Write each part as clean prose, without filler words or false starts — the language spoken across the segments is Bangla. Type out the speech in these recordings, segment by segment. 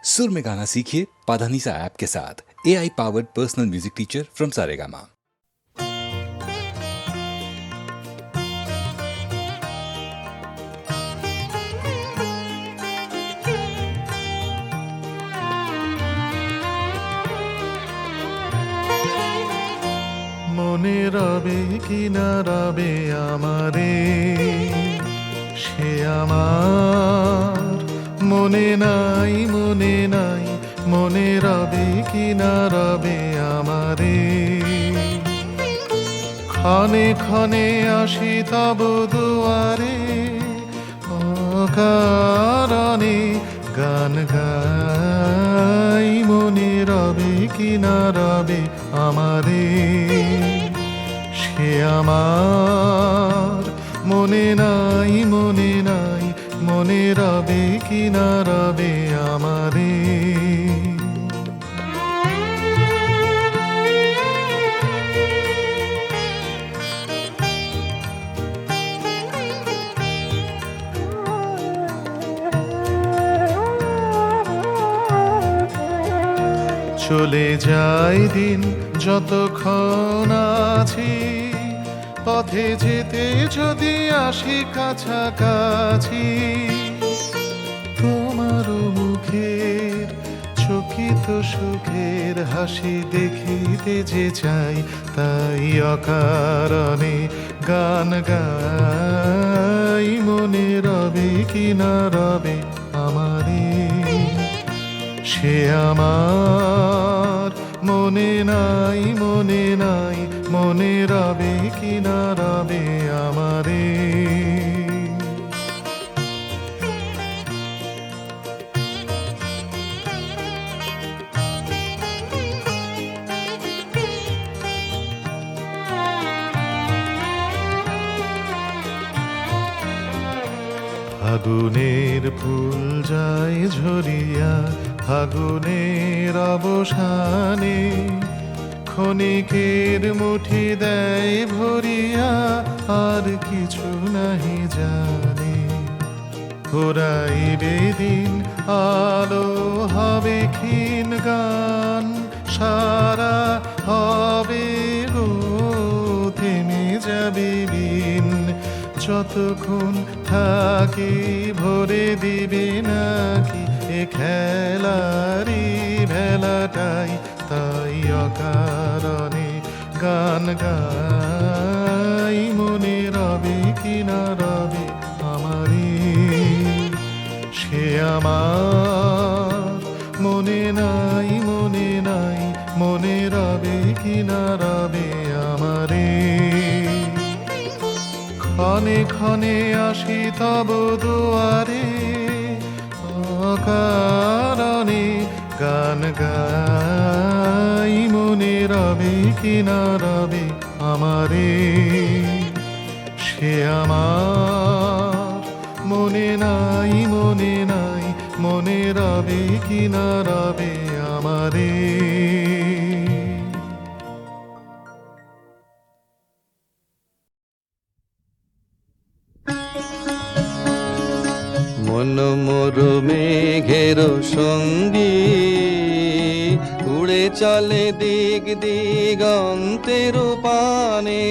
सुर में गाना सीखिए पाधानीसा ऐप के साथ। AI powered personal music teacher from Saregama. মনে রবে কি না রবে আমারে, সে আমার মনে নাই, মনে নাই, মনে রবে কি না রবে আমারে। ক্ষণে ক্ষণে আসি তব দুয়ারে, অকারণে গান গাই, মনে রবে কি না রবে আমারে। সে আমার মনে নাই, মনে নাই, মনে রবে কি না রবে আমারে। চলে যায় দিন যতক্ষণ আছি, পথে যেতে যদি আসি কাছাকাছি, তোমার মুখের চকিত সুখের হাসি দেখিতে যে চাই, তাই অকারণে গান গাই, মনে রবে কি না রবে আমারে। সে আমার মনে নাই, মনে নাই, মনে রবে কি না রবে আমারে। ফাগুনের ফুল যায় ঝরিয়া, ফাগুনের অবসানে ক্ষণিকের মুঠি দেয় ভরিয়া, আর কিছু নাহি জানে। ফুরাইবে দিন আলো হবে ক্ষীণ গান, সারা হবে গো থেমে যাবে বিন, যতক্ষণ থাকি ভরে দিবে নাকি এ খেলারি ভেলাটাই, তাই অকারণে গান গাই, মনে রবে কি না রবে আমারে। সে আমার মনে নাই, মনে নাই, মনে রবে কি না রবে আমারে। ক্ষণে ক্ষণে আসি তব দুয়ারে, অকারণে গান গাই, মনে রবে কি না রবে আমারে। সে আমার মনে নাই, মনে নাই, মনে রবে কি না রবে আমারে। মন মোর মেঘের সঙ্গী, উড়ে চলে দিক দিগন্তের পানে,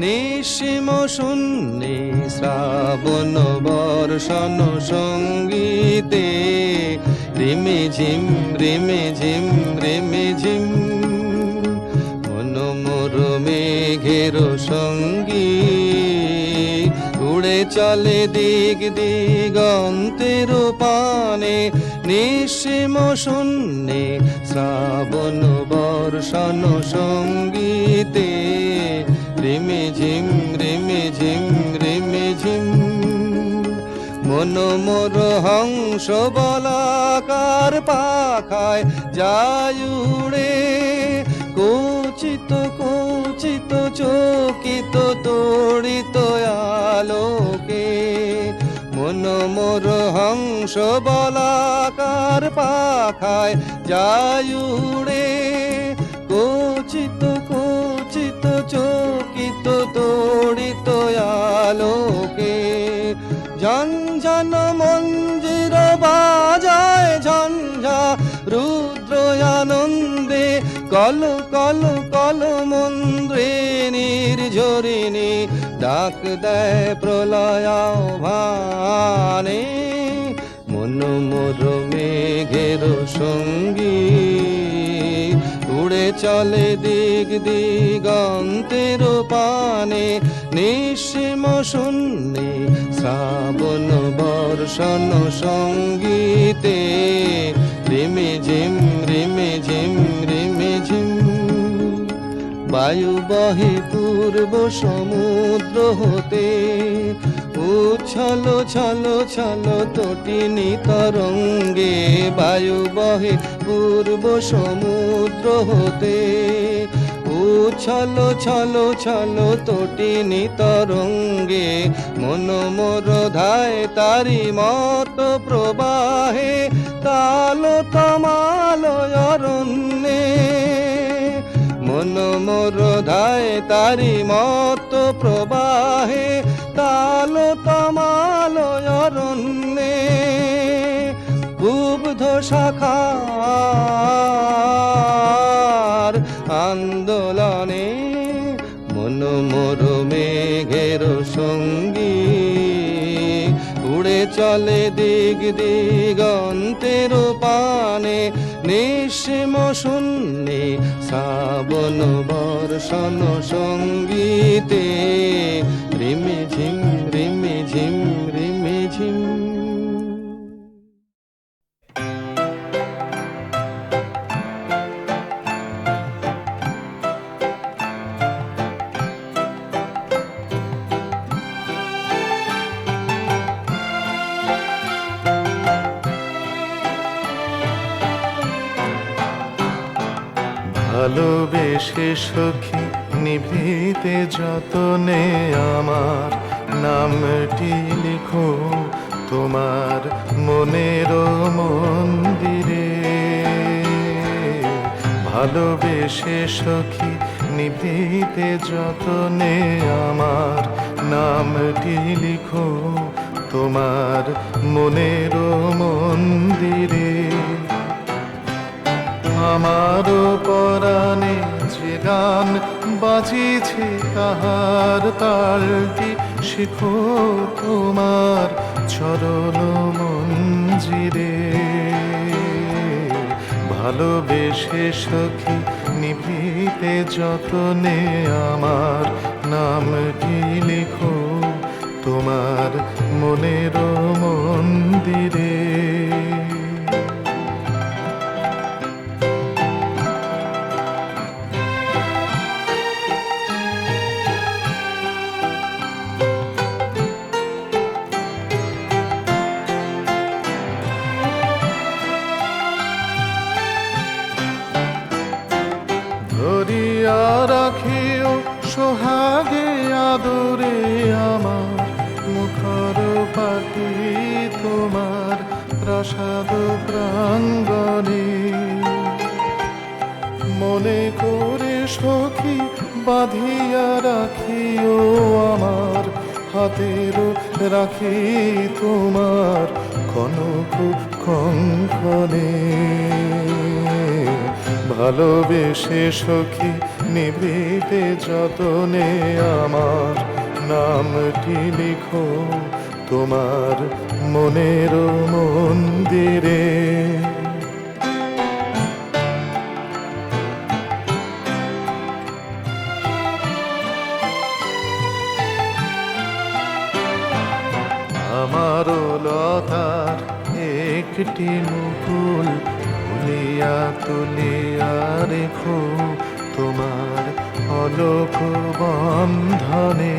নিঃসীম শূন্যে শ্রাবণ বর্ষণ সঙ্গীতে, রিমে ঝিম রিমে ঝিম রিমে ঝিম। মন মোর মেঘের সঙ্গী, উড়ে চলে দিক দিগন্তের পানে, নিঃসীম শূন্যে শ্রাবণ বর্ষণ সঙ্গীতে, রিমে ঝিম রিমে ঝিম রিমে ঝিম। মন মোর হংস বলাকার পাখায় যায় উড়ে, কুচিত কুচিত চকিত তড়িত আলোকে। মন মোর হংস বলাকার পাখায় যায় উড়ে, কুচিত কুচিত চকিত তড়িত আলোকে। ঝনঝন মঞ্জির বাজায় ঝঞ্ঝা রুদ্র আনন্দে কল কল কল মন্দ্রে নির্ঝরিণী ডাক দেয় প্রলয় ভানে মন মোর মেঘের সঙ্গী উড়ে চলে দিগ দিগন্তের পানে নিঃসীম শূন্যে শ্রাবণ বর্ষণ সঙ্গীতে রিমে ঝিম রিমে ঝিম রিমে ঝিম বায়ু বহে পূর্ব সমুদ্র হতে উচ্ছল ছল ছল তটিনী তরঙ্গে বায়ু বহে পূর্ব সমুদ্র হতে উচ্ছল ছল ছল তটিনী তরঙ্গে মন মোর ধায় তারি মত প্রবাহে তাল তমাল অরণ্যে মন মোর ধায় তারি মত প্রবাহে তাল তমাল অরণ্যে বুব্ধ শাখার আন্দোলনে মন মোর মেঘের সঙ্গী উড়ে চলে দিগ দিগন্তের পানে নিঃসীম শূন্যে শ্রাবণ বর্ষণ সঙ্গীতে রিমে ঝিম রিমে ঝিম রিমে ঝিম। ভালোবেসে সখী নিভৃতে যতনে আমার নামটি লিখো তোমার মনের মন্দিরে। ভালোবেসে সখী নিভৃতে যতনে আমার নামটি লিখো তোমার মনের মন্দিরে। আমার পরাণে যে গান বাজিছে তাহার তালটি শিখো তোমার চরণ মঞ্জিরে। ভালোবেসে সখী নিভৃতে যতনে আমার নামটি লিখো তোমার মনের মন্দিরে। ধরিয়া রাখিও সোহাগে আদরে আমার মুখর পাখি তোমার প্রাসাদ প্রাঙ্গণে। মনে করে সখী বাঁধিয়া রাখিও আমার হাতের রাখি তোমার কনক কঙ্কনে। ভালোবেসে সখী নিভৃতে যতনে আমার নামটি লিখো তোমার মনের মন্দিরে। আমার লতার একটি মুকুল তুলিয়া তুলিয়া রেখো তোমার অলোক বন্ধনে।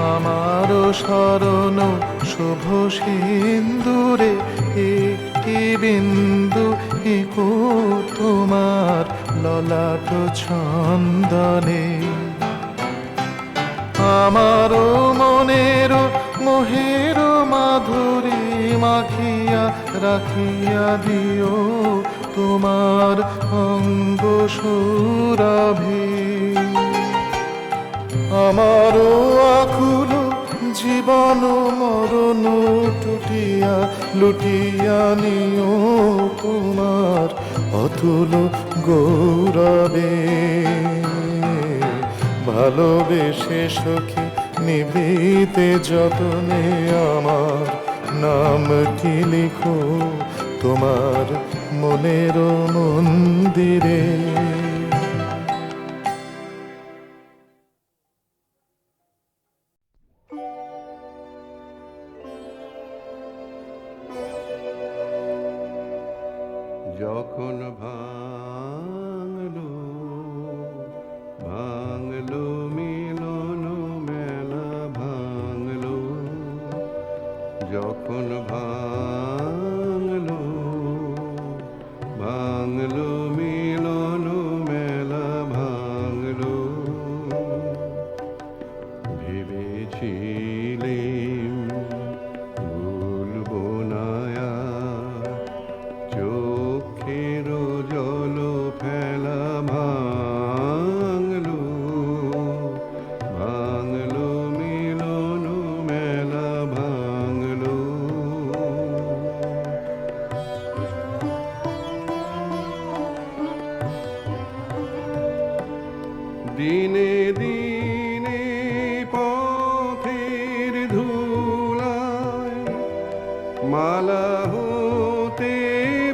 আমার শরণ শুভ সিন্দুরে একটি বিন্দু একো তোমার ললাট ছন্দনে। আমার মনের মোহের মাধুরী মাখিয়া রাখিয়া দিও তোমার অঙ্গ সুরভি। আমার আকুল জীবন মরণ টুটিয়া লুটিয়া নিও তোমার অতুল গৌরবে। ভালোবেসে সখী নিভৃতে যতনে আমার নামটি লিখো তোমার মনের মন্দিরে। যখন ভাঙলো ভাঙলো মিলন মেলা ভাঙলো, যখন ভাঙলো ভাঙলো মিলন মেলা ভাঙলো, ভেবেছিলেম ভুলবো না আর, চোখের জল ফেলা ভাঙলো ভাঙলো মিলন মেলা ভাঙলো। দিনে দিনে পথের ধুলায় মালা হতে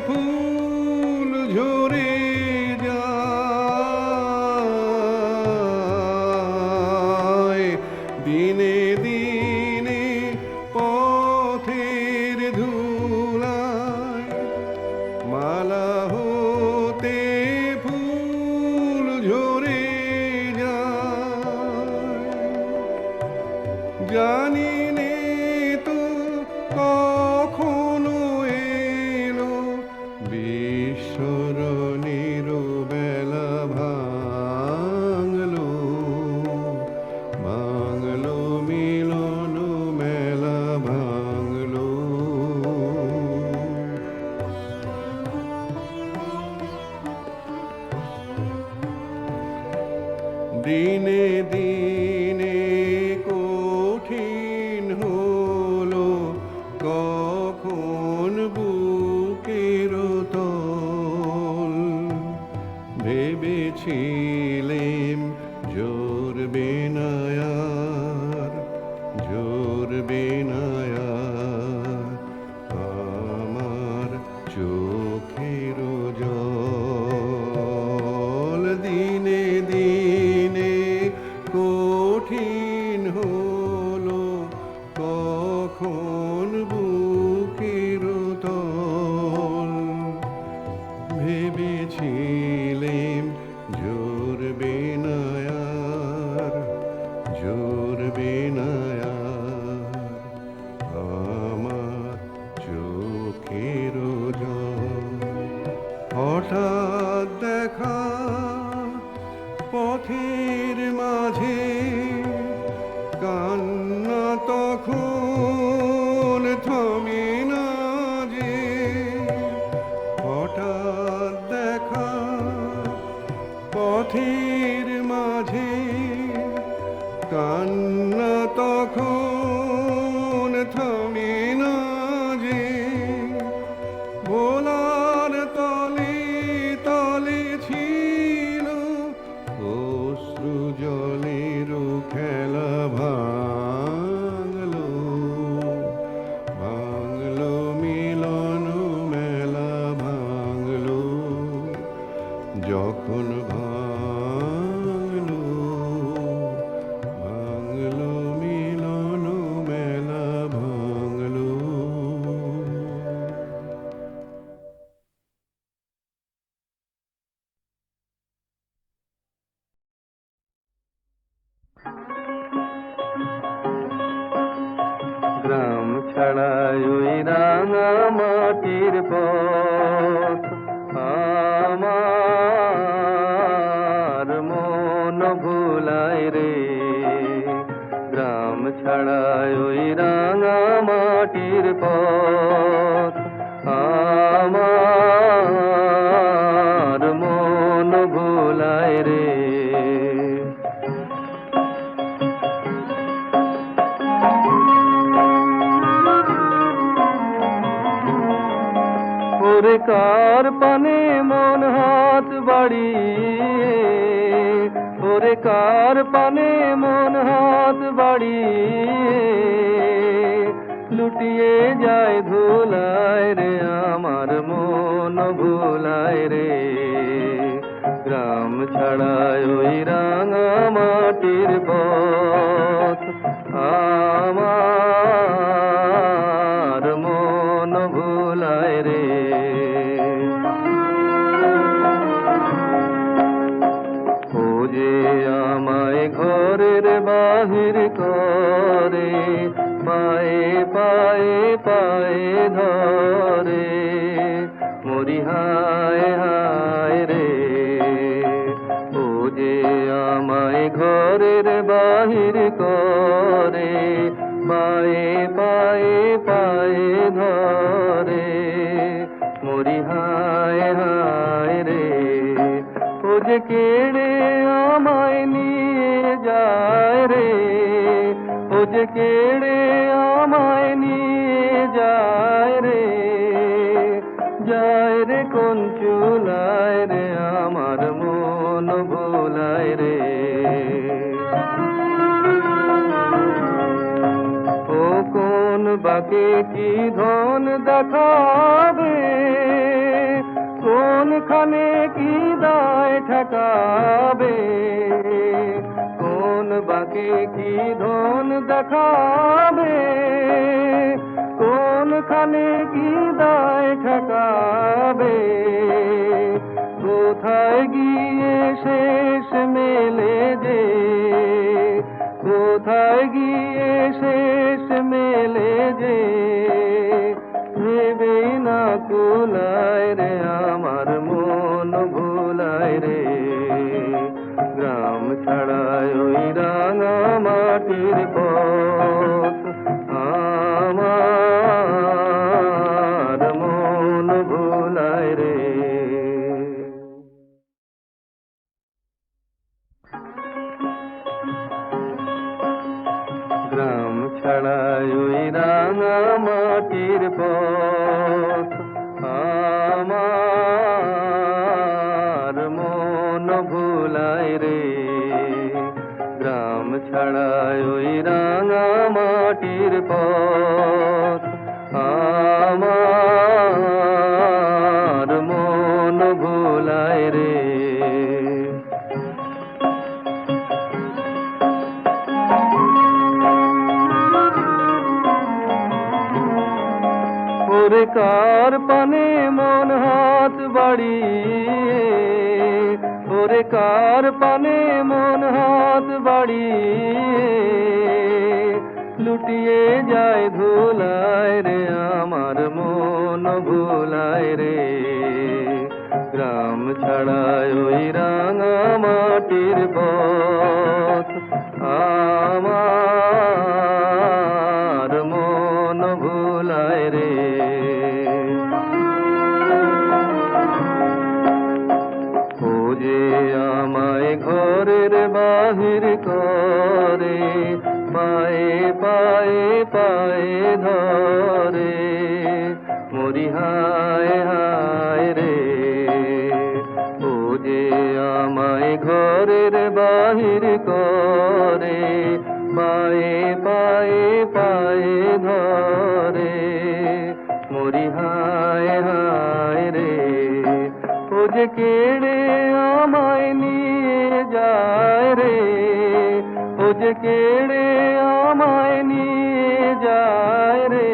ফুল ঝরে যায়, দিনে দিনে পথের ধুলায় মালা হতে ফুল ঝরে জানি নে তো কখনো এলো বিস্মরণের বেলা ভাঙলো ভাঙলো মিলন মেলা ভাঙলো। দিনে দিনে কঠিন হলো কখন বুকের তল, ভেবেছিলেম জোরবে না আর জোরবে না আর আমার চোখের জল। দিনে দিনে কঠিন হলো কখন বুকের তল, ভেবেছিলেম জোরবে না আর জোরবে না আর আমার চোখের জল। হঠাৎ দেখা পথের মাঝে কান্না তখন থামে না যে, হঠাৎ দেখা পথের মাঝে কান্না তখন থামে না যে, ভোলার তলে তলে ছিল অশ্রু জলের খেলা ভাঙলো ভাঙলো মিলন মেলা ভাঙলো, যখন ভাঙলো ভাঙলো মিলন মেলা ভাঙলো। গ্রাম ছাড়াই ওই রাঙা মাটির পথ, আমার মন ভুলায় রে। গ্রাম ছাড়াই ওই রাঙা মাটির পথ, আমার মন ভুলায় রে। ওরে কার পানে মন হাত বাড়িয়ে, ওরে কার পানে মন হাত বাড়িয়ে লুটিয়ে যায় ধুলায় রে, আমার মন ভুলায় রে। গ্রাম ছাড়ায় ওই রাঙা মাটির পথ, আমার মন ভুলায় রে। ও যে আমায় ঘরের বাহির করে, পায়ে পায়ে পায়ে ধরে, মরি হায় হায় রে। ও যে আমায় ঘরের বাহির করে, পায়ে পায়ে পায়ে ধরে, মরি হায় হায় রে। ও যে কেড়ে আমায় নিয়ে যায় রে, ও যে কেড়ে আমায় নিয়ে যায় রে, যায় রে কোন চুলায় রে, আমার মন ভুলায় রে। ও কোন বাকে কি ধন দেখাবে, কোনখানে কি দায় ঠেকাবে, কোন বাকে কি ধন দেখাবে, কোনখানে কি দায় ঠেকাবে। কোথায় গিয়ে শেষ মেলে যে, কোথায় গিয়ে শেষ মেলে যে, ভেবেই না কুলায় রে, আমার মন ভুলায় রে। গ্রাম ছাড়ায় ওই রাঙা মাটির পথ, আমার মন ভুলায় রে। গ্রাম ছাড়ায় ওই রাঙা মাটির পথ, আমার মন ভুলায় রে। গ্রাম ছাড়ায় ওই রাঙা মাটির পথ, আমার মন ভুলায় রে। ওরে কার পানে মন হাত বাড়িয়ে, ওরে কার পানে মন হাত বাড়িয়ে লুটিয়ে যায় ধুলায় রে, আমার মন ভুলায় রে। গ্রাম ছাড়ায় ওই রাঙা মাটির পথ, আমার মন ভুলায় রে। ও যে আমায় ঘরের বাহির করে, পায়ে পায়ে পায়ে ধরে, মরি হায় হায় রে। ও যে আমায় ঘরের বাহির করে, পায়ে পায়ে পায়ে ধরে, মরি হায় হায় রে। ও যে কেড়ে আমায় নিয়ে যায় রে, ও যে কেড়ে আমায় নিয়ে যায় রে,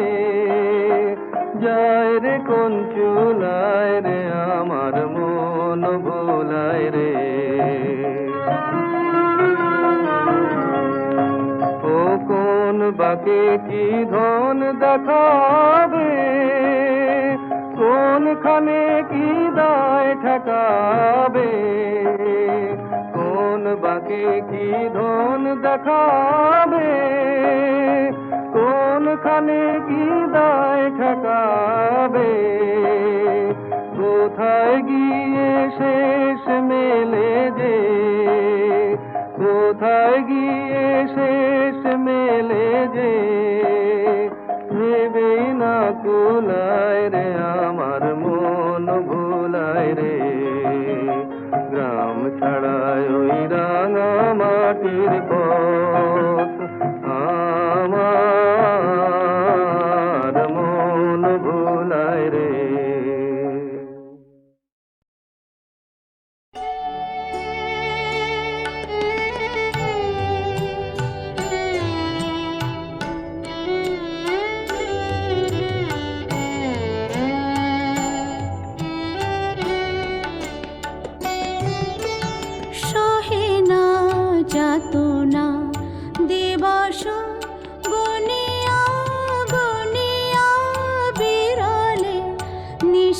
যায় রে কোন চুলায় রে, আমার মন ভুলায় রে। ও কোন বাকে কি ধন দেখাবে, কোনখানে কি দায় ঠেকাবে, কোন বাকে কি ধন দেখাবে, কোনখানে কি দায় ঠেকাবে। কোথায় গিয়ে শেষ মেলে যে, কোথায় গিয়ে শেষ মেলে যে, ভেবেই না কুলায় রে, আমার মন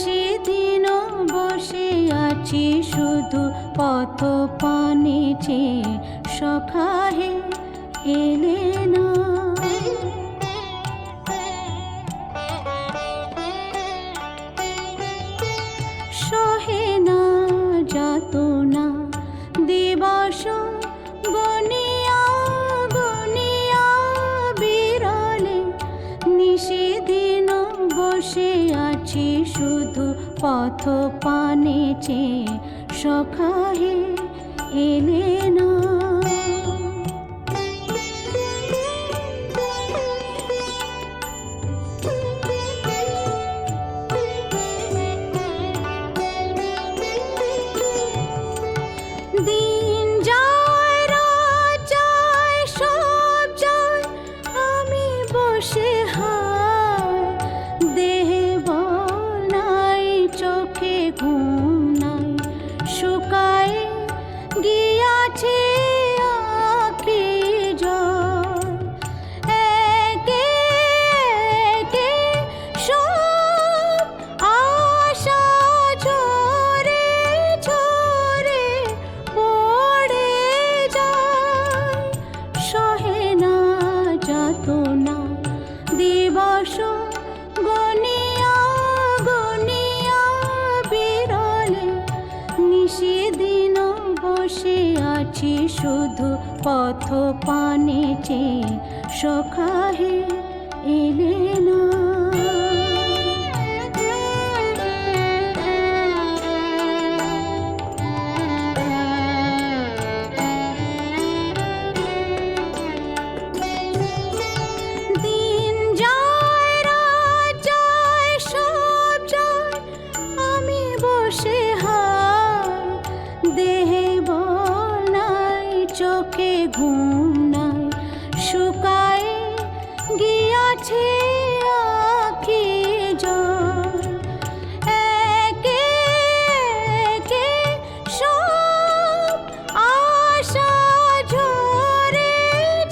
নিশিদিন বসে আছি শুধু পথ পানে চেয়ে, সখা হে এলে না। সহে না যাতনা দিবস গনিয়া গনিয়া বিরলে, নিশিদিন বসে আছি শুধু পথ পানে চেয়ে, সখা হে এলে না। দিন যায় রাত যায় সব যায়, আমি বসে হায়, দেহে বল নাই চোখে ঘুম নাই, শুকায় গিয়াছে আঁখি জল। একে একে সব আশা ঝরে ঝরে পড়ে যায়, সহে না যাতনা দিবস গনিয়া গনিয়া বিরলে, নিশিদিন বসে আছি শুধু পথ পানে চেয়ে, সখা হে এলে না। দিন যায় রাত যায় সব যায়, আমি বসে হায়, দেহে বল নাই চোখে ঘুম নাই, শুকায় গিয়াছে আঁখি জল। একে একে সব আশা ঝরে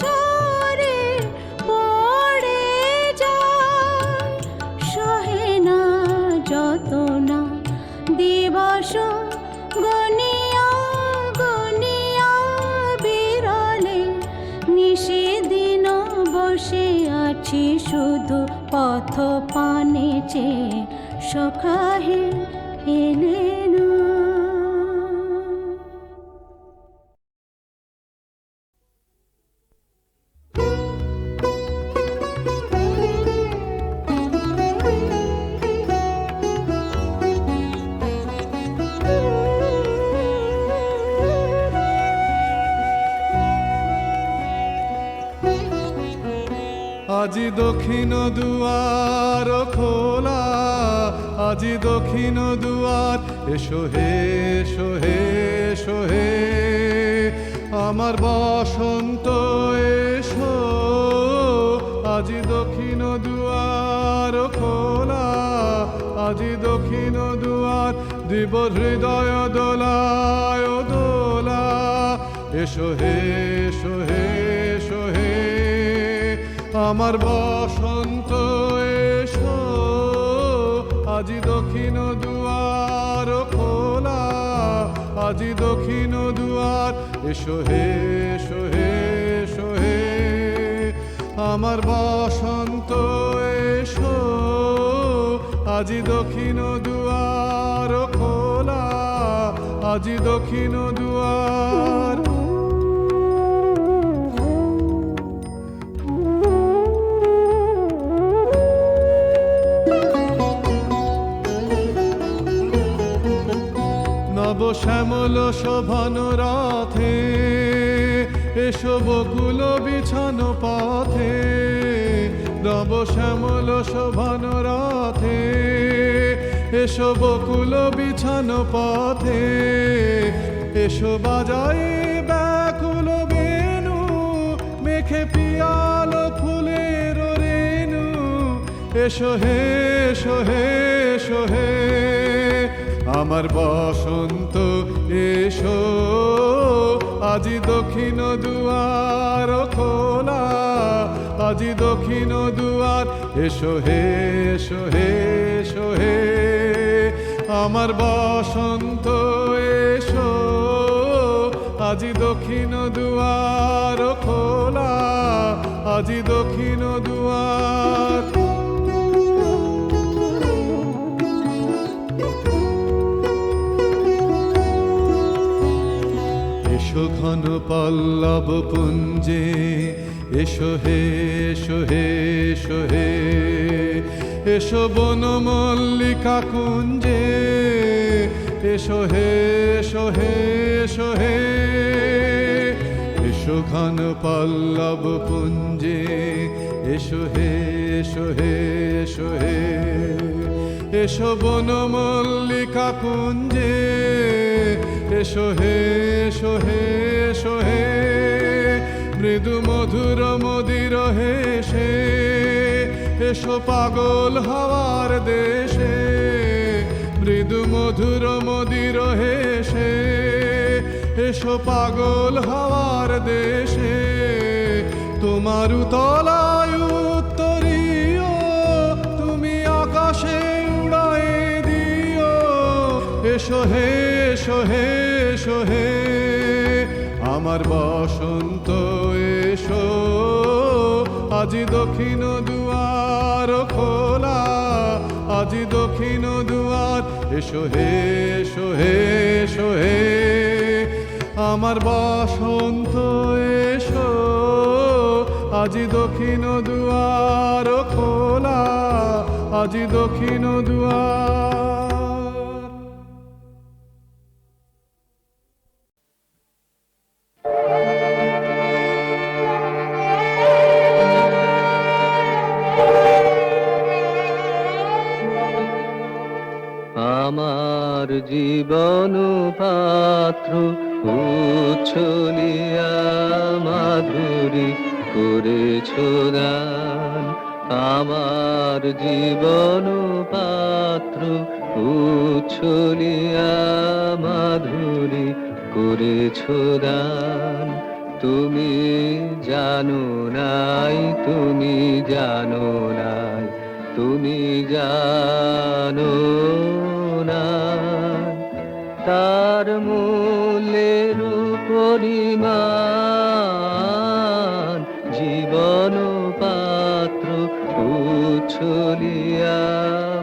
ঝরে পড়ে যায়, সহে না যতনা দিবস গনিয়া গনিয়া বিরলে, নিশিদিন বসে আছি শুধু পথ পানে চেয়ে, সখা হে এলে না। আজি দক্ষিণ দুয়ার খোলা, আজি দক্ষিণ দুয়ার, এসো হে এসো হে এসো হে, আমার বসন্ত এসো। আজি দক্ষিণ দুয়ার খোলা, আজি দক্ষিণ দুয়ার, দিব হৃদয় দোলায় ও দোলা, এসো হে এসো হে এসো হে, আমার বসন্ত এসো। আজি দক্ষিণ দুয়ার খোলা, আজি দক্ষিণ দুয়ার, এসো হে এসো হে এসো হে, আমার বসন্ত এসো। আজি দক্ষিণ দুয়ার খোলা, আজি দক্ষিণ দুয়ার। নব শ্যামল শোভন রথে, এসো বকুল বিছানো পথে, নব শ্যামল শোভন রথে, এসো বকুল বিছানো পথে, এসো বাজাই ব্যাকুল বেণু, মেখে পিয়াল ফুলের রেণু, এসো হে এসো হে এসো হে, আমার বসন্ত এসো। আজি দক্ষিণ দুয়ার খোলা, আজি দক্ষিণ দুয়ার, এসো হে এসো হে এসো হে, আমার বসন্ত এসো, আজি দক্ষিণ দুয়ার খোলা, আজি দক্ষিণ দুয়ার। এসো ঘন পল্লব পুঞ্জে, এসো হে, এসো হে, এসো হে, এসো বন মল্লিকা কুঞ্জে, এসো হে, এসো হে, এসো হে, এসো ঘন পল্লব পুঞ্জে, এসো হে, এসো হে, এসো হে, এসো বন মল্লিকা কুঞ্জে, এসো হে, এসো হে, এসো হে, মৃদু মধুর মদির হেসে, এসো পাগল হওয়ার দেশে, মৃদু মধুর মদির হেসে, এসো পাগল হওয়ার দেশে। তোমার তলায় উত্তরীয়, তুমি আকাশে উড়ায়ে দিও, এসো হে, এসো হে, এসো হে, আমার বসন্ত এসো, আজি দক্ষিণ দুয়ার খোলা, আজি দক্ষিণ দুয়ার। এসো হে, এসো হে, এসো হে, আমার বসন্ত এসো, আজি দক্ষিণ দুয়ার খোলা, আজি দক্ষিণ দুয়ার। আমার জীবন পাত্র উচ্ছলিয়া মাধুরী করেছ দান। আমার জীবন পাত্র উচ্ছলিয়া মাধুরী করেছ দান। তুমি জানো নাই, তুমি জানো নাই, তুমি জানো না তার মূল্যের পরিমাণ। জীবন পাত্র উচ্ছলিয়া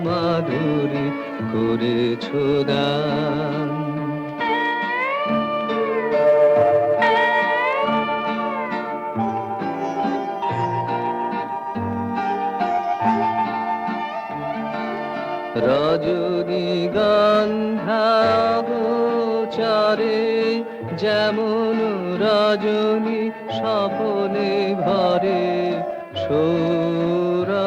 মাধুরী করেছ দান। রজনীগন্ধা গোচরে যেমন রজনী স্বপনে ভরে সৌরভে।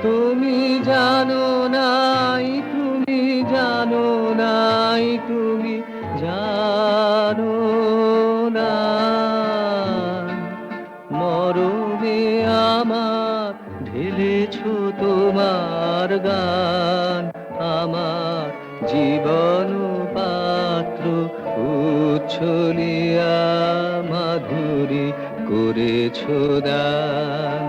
তুমি জানো নাই, তুমি জানো নাই, তুমি জানো না মরমে আমার ঢেলেছ তোমার গান। আমার জীবন পাত্র উচ্ছলিয়া মাধুরী করেছ দান।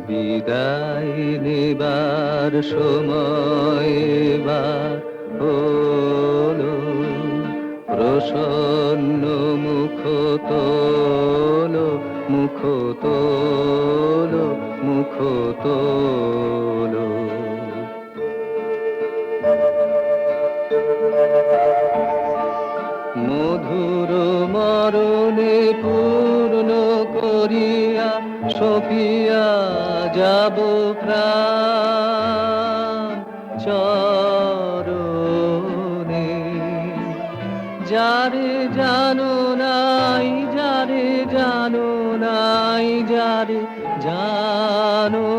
বিদায় নেবার সময় এবার হলো, প্রসন্ন মুখ তোলো, মুখ তোলো, মুখ তোলো। মধুর মরণে পূর্ণ করিয়া সপিয়া যাব প্রাণ চরণে। যারে জানো নাই, যারে জানো নাই, যারে জানো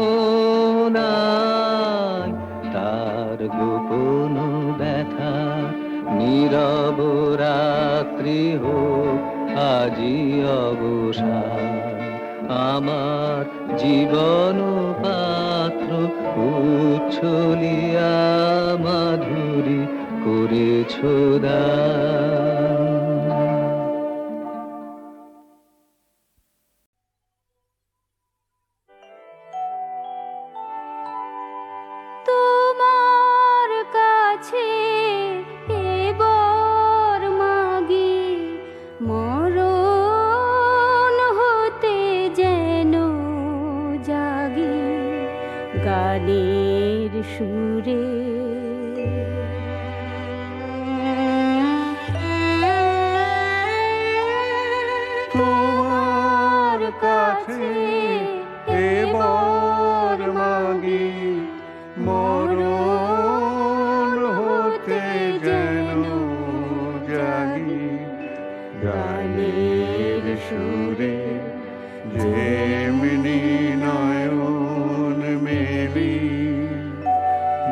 নাই, তার গোপন ব্যথা নীরব রাত্রি হোক আজি অবসান। আমার জীবন পাত্র উচ্ছলিয়া মাধুরী করেছ দান। তোমার কাছে এবার মাগি মরণ হতে যেন জাগি গানের সুরে। তোমার কাছে এবার মাগি মরণ হতে যেন জাগি গানের সুরে। যেমনি নয়ন মেলি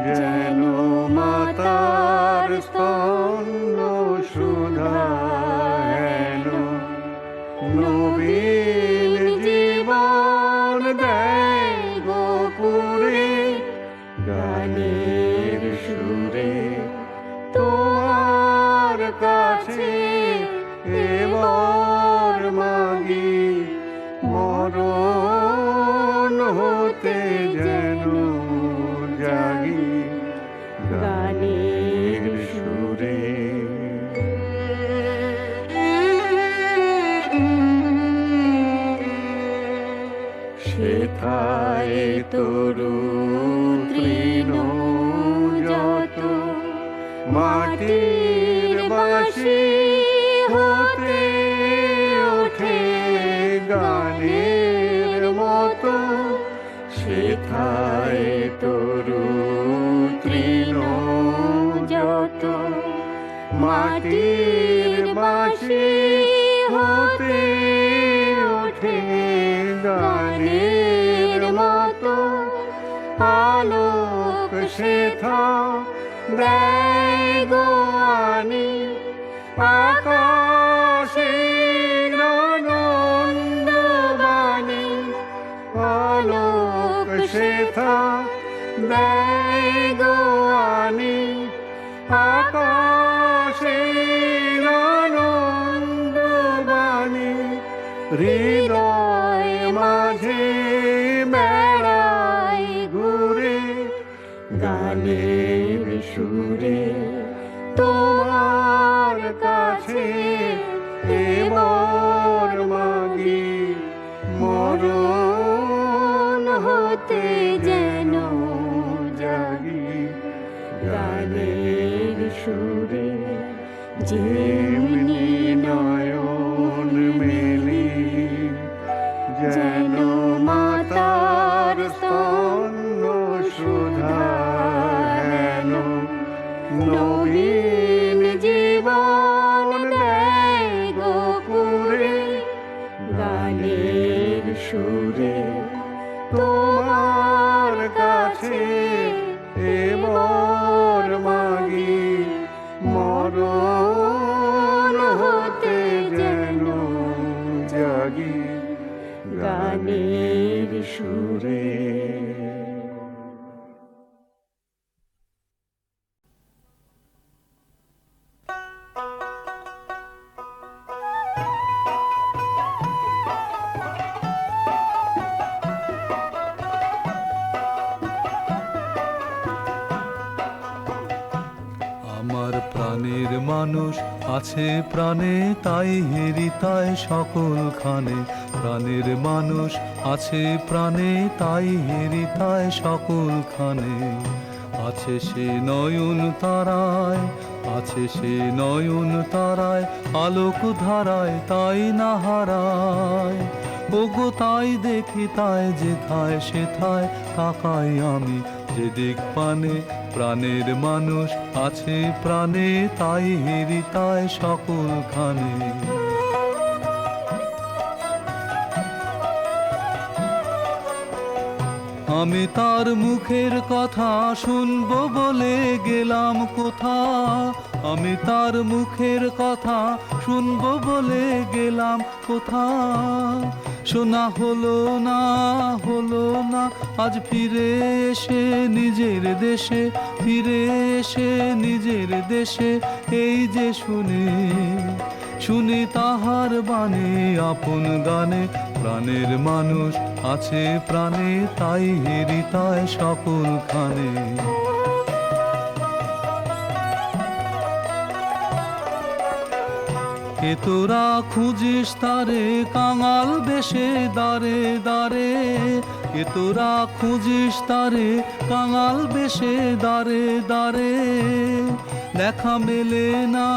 যেন মাতার স্তন্য সুধা হেন নবীন জীবন দেয় গোপুরে গানের সুরে। তোমার কাছে এবার মাগি মরণ হতে যেন জাগি গানের সুরে। সেথায় তরু তৃণ যত মাটির বাঁশি হতে ওঠে গানের মতো। সেথায় তরু তৃণ যত মাটির বাঁশি হতে ওঠে গানের মতো। আলোক সেথা দেয় গো আনি আকাশের আনন্দবাণী। আলোক সেথা দেয় গো আনি আকাশের আনন্দবাণী। হৃদয় মাঝে বেড়ায় ঘুরে গানের সুরে। তোমার কাছে এবার মাগি মরণ হতে যেন জাগি গানের সুরে। যেমনি নয়ন মেলি যেন মাতার স্তন্য সুধা হেন নবীন জীবন দেয় গোপুরে গানের সুরে। তোমার কাছে এবার মাগি মরণ হতে যেন জাগি গানের সুরে। আমার প্রাণের মানুষ আছে প্রাণে তাই হেরিতায় সকলখানে। প্রাণের মানুষ আছে প্রাণে তাই হেরিতায় সকলখানে। আছে সে নয়ন তারায়, আছে সে নয়ন তারায়, আলোক ধারায় তাই না হারায়। ওগো তাই দেখি তাই যেথায় সেথায় তাকাই আমি যেদিক পানে। প্রাণের মানুষ আছে প্রাণে তাই হেরিতায় সকলখানে। আমি তার মুখের কথা শুনবো বলে গেলাম কোথা। আমি তার মুখের কথা শুনবো বলে গেলাম কোথা। শোনা হলো না আজ ফিরে এসে নিজের দেশে, ফিরে এসে নিজের দেশে। এই যে শুনি তাহার বাণী আপন গানে, প্রাণের মানুষ আছে প্রাণে, তাই হৃদয় সকলখানে। কে তোরা খুঁজিস তারে কাঙাল বেশে দাঁড়ে দাঁড়ে, কে তোরা খুঁজিস তারে কাঙাল বেশে দাঁড়ে দাঁড়ে। দেখা মেলে না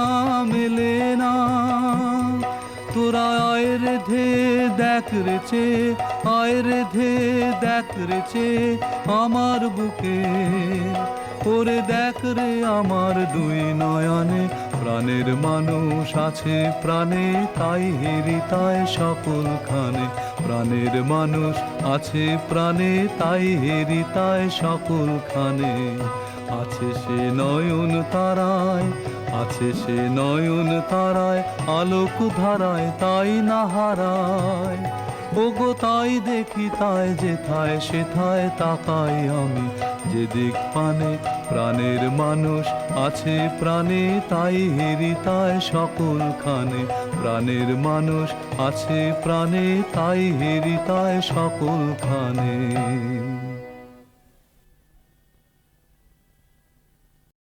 তোরা আয় রে ধে দেখ রেছে, আয় রে ধে দেখ রেছে আমার বুকে। ওরে দেখ রে আমার দুই নয়নে, প্রাণের মানুষ আছে প্রাণে, তাই হৃদয় সকলখানে। প্রাণের মানুষ আছে প্রাণে, তাই হৃদয় সকলখানে। আছে সে নয়ন তারায়, আছে সে নয়ন তারায়, আলোক ধারায় তাই না হারায়। ওগো তাই দেখি তাই যেথায় সেথায় তাকাই আমি, যেদিক পানে প্রাণের মানুষ আছে প্রাণে, তাই হৃদয় সকলখানে। প্রাণের মানুষ আছে প্রাণে, তাই হৃদয় সকলখানে।